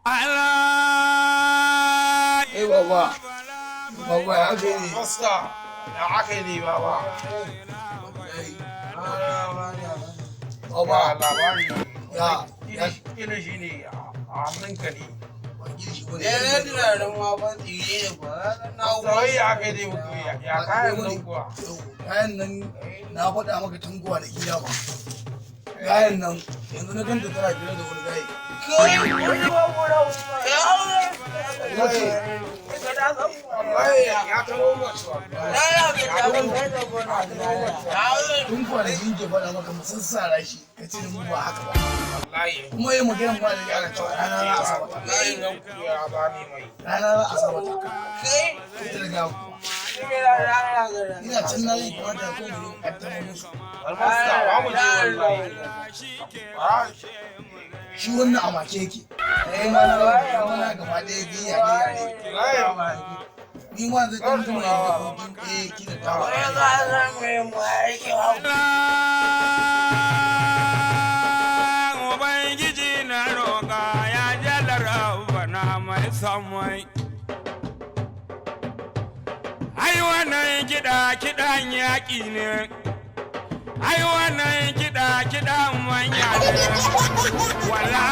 Allah. Baba. Baba ya ake ne. Masta. Ya ake ne baba. Baba. Labari. Ya. Ina shi ne a hannunka ne. Ya tunanin ma ba tsire ne ba. Sai ya ake ne mutu ya kayan nan kuwa. Kayan nan na faɗa maka tun kuwa da gida ba. Kayan nan yanzu na ganta tana gida da wani gaye. Tun kwanakin ke faɗa maka musassara shi ka ce mu ba haka ba. Kuma yi magana ba da yara cewa rana za a sabata. Rana za a sabata. Ita da gawa kuwa. Ina can na yi kamata ko mu yi ƙaddamar musu. Shi wannan a make yake. Ma na gaba ɗaya biya ne. Ni ma zai ɗan kuma yin dakokin ɗaya kina tawa. Ubangiji na roƙa ya jalara bana mai samai. Ai wannan kiɗan yaƙi ne. Ai wannan kiɗan manya ne. Wala.